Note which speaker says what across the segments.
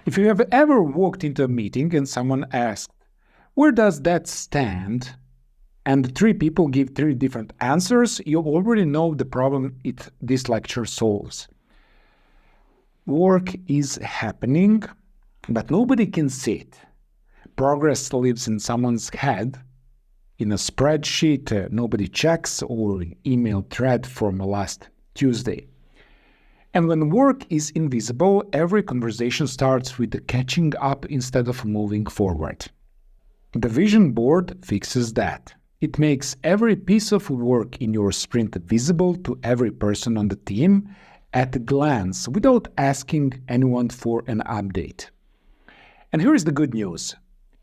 Speaker 1: If you have ever walked into a meeting and someone asked, "Where does that stand?" and three people give three different answers, you already know the problem this lecture solves. Work is happening, but nobody can see it. Progress lives in someone's head, in a spreadsheet nobody checks, or an email thread from last Tuesday. And when work is invisible, every conversation starts with the catching up instead of moving forward. The vision board fixes that. It makes every piece of work in your sprint visible to every person on the team at a glance without asking anyone for an update. And here is the good news.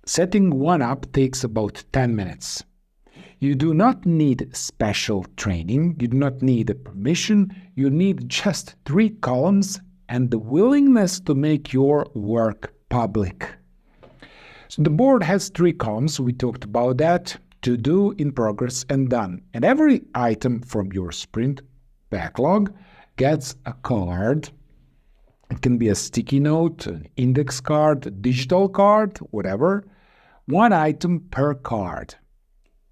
Speaker 1: Setting one up takes about 10 minutes. You do not need special training, you do not need a permission, you need just 3 columns and the willingness to make your work public. So the board has 3 columns, we talked about that, to do, in progress, and done. And every item from your sprint backlog gets a card. It can be a sticky note, an index card, a digital card, whatever. 1 item per card.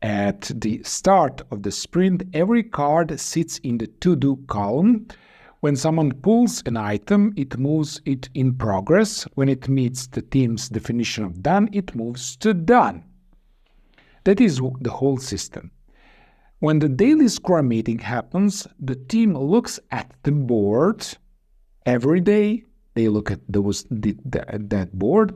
Speaker 1: At the start of the sprint, every card sits in the to-do column. When someone pulls an item, it moves it in progress. When it meets the team's definition of done, it moves to done. That is the whole system. When the daily Scrum meeting happens, the team looks at the board every day. They look at that board,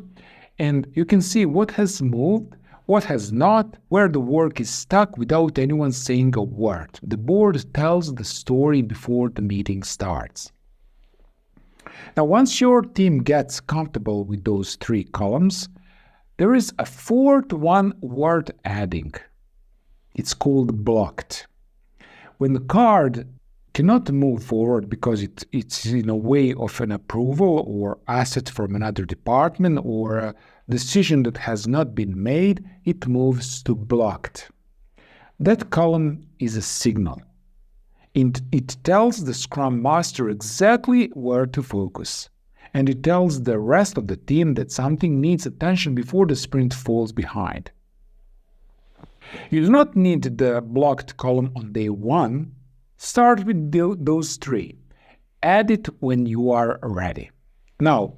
Speaker 1: and you can see what has moved, what has not, where the work is stuck without anyone saying a word. The board tells the story before the meeting starts. Now, once your team gets comfortable with those 3 columns, there is a 4th one worth adding. It's called blocked. When the card cannot move forward because it's in a way of an approval or asset from another department or a decision that has not been made, it moves to blocked. That column is a signal. It tells the Scrum Master exactly where to focus. And it tells the rest of the team that something needs attention before the sprint falls behind. You do not need the blocked column on day 1. Start with those 3. Add it when you are ready. Now,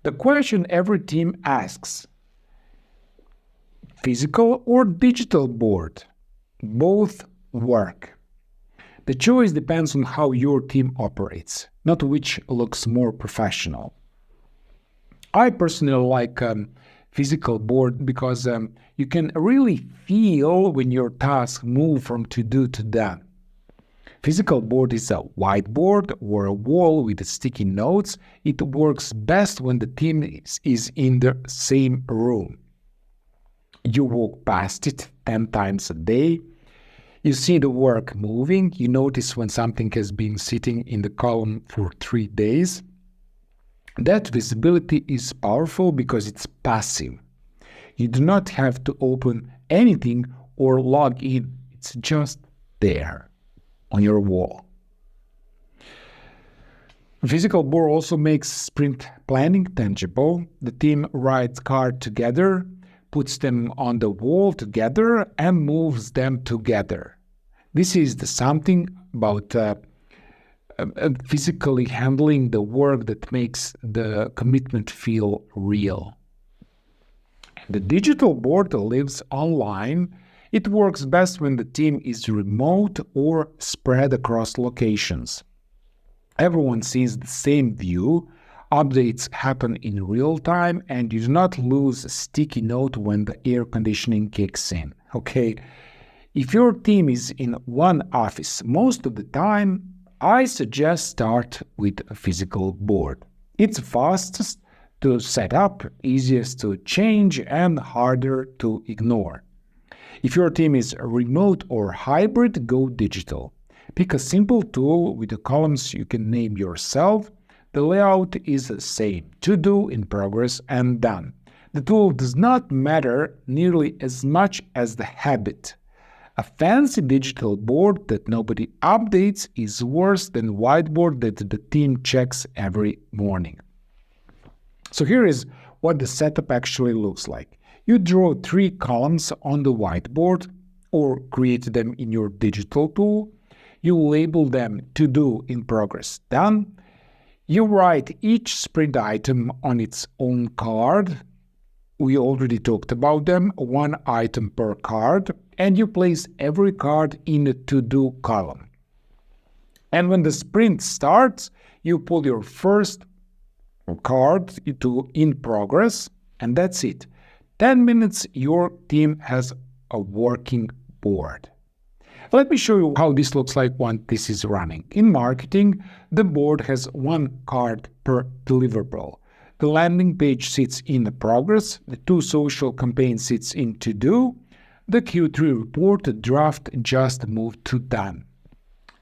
Speaker 1: the question every team asks, physical or digital board? Both work. The choice depends on how your team operates, not which looks more professional. I personally like physical board because you can really feel when your tasks move from to-do to done. Physical board is a whiteboard or a wall with sticky notes. It works best when the team is in the same room. You walk past it 10 times a day. You see the work moving. You notice when something has been sitting in the column for 3 days. That visibility is powerful because it's passive. You do not have to open anything or log in. It's just there on your wall. Physical board also makes sprint planning tangible. The team writes cards together, puts them on the wall together, and moves them together. This is the something about physically handling the work that makes the commitment feel real. The digital board lives online. It works best when the team is remote or spread across locations. Everyone sees the same view, updates happen in real time, and you do not lose a sticky note when the air conditioning kicks in. Okay? If your team is in one office most of the time, I suggest start with a physical board. It's fastest to set up, easiest to change, and harder to ignore. If your team is remote or hybrid, go digital. Pick a simple tool with the columns you can name yourself. The layout is the same: to do, in progress, and done. The tool does not matter nearly as much as the habit. A fancy digital board that nobody updates is worse than a whiteboard that the team checks every morning. So So here is what the setup actually looks like. You draw 3 columns on the whiteboard or create them in your digital tool. You label them to do, in progress, done. You write each sprint item on its own card. We already talked about them, 1 item per card, and you place every card in a to-do column. And when the sprint starts, you pull your first card to in progress, and that's it. 10 minutes, your team has a working board. Let me show you how this looks like when this is running. In marketing, the board has 1 card per deliverable. The landing page sits in the progress, the 2 social campaigns sits in to do, the Q3 report draft just moved to done.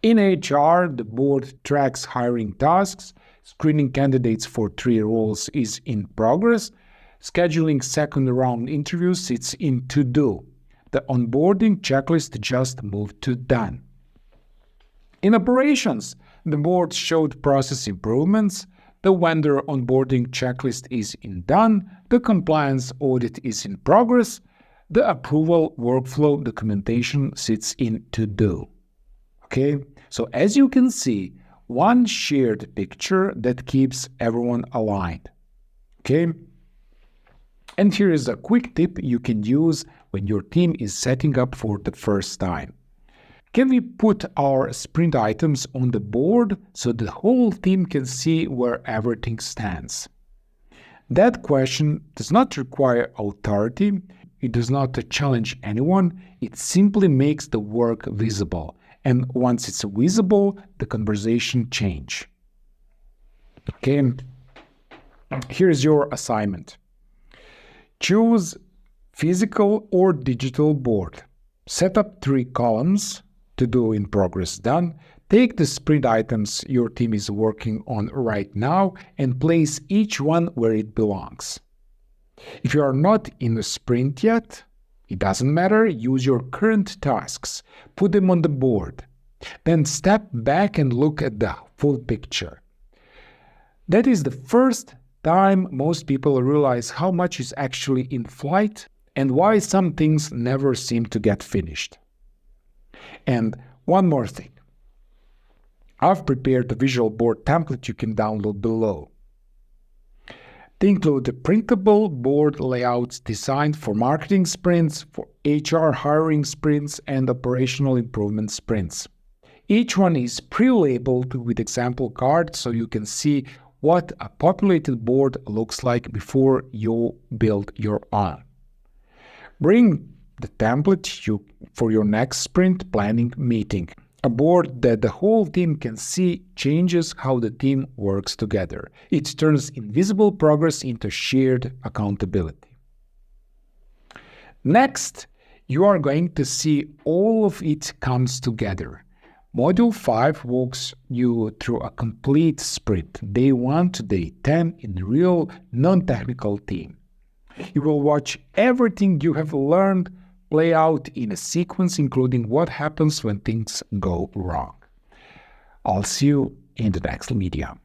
Speaker 1: In HR, the board tracks hiring tasks, screening candidates for 3 roles is in progress, scheduling second round interviews sits in to do. The onboarding checklist just moved to done. In operations, the board showed process improvements, the vendor onboarding checklist is in done, the compliance audit is in progress, the approval workflow documentation sits in to do. Okay, so as you can see, one shared picture that keeps everyone aligned. Okay, and here is a quick tip you can use when your team is setting up for the first time. Can we put our sprint items on the board so the whole team can see where everything stands? That question does not require authority, it does not challenge anyone, it simply makes the work visible. And once it's visible, the conversation changes. Okay, here's your assignment. Choose physical or digital board. Set up 3 columns, to do, in progress, done. Take the sprint items your team is working on right now and place each one where it belongs. If you are not in the sprint yet, it doesn't matter, use your current tasks, put them on the board. Then step back and look at the full picture. That is the first time most people realize how much is actually in flight and why some things never seem to get finished. And one more thing. I've prepared a visual board template you can download below. They include the printable board layouts designed for marketing sprints, for HR hiring sprints, and operational improvement sprints. Each one is pre-labeled with example cards so you can see what a populated board looks like before you build your own. Bring the template for your next sprint planning meeting. A board that the whole team can see changes how the team works together. It turns invisible progress into shared accountability. Next, you are going to see all of it comes together. Module 5 walks you through a complete sprint, day 1 to day 10 in a real non-technical team. You will watch everything you have learned play out in a sequence, including what happens when things go wrong. I'll see you in the next video.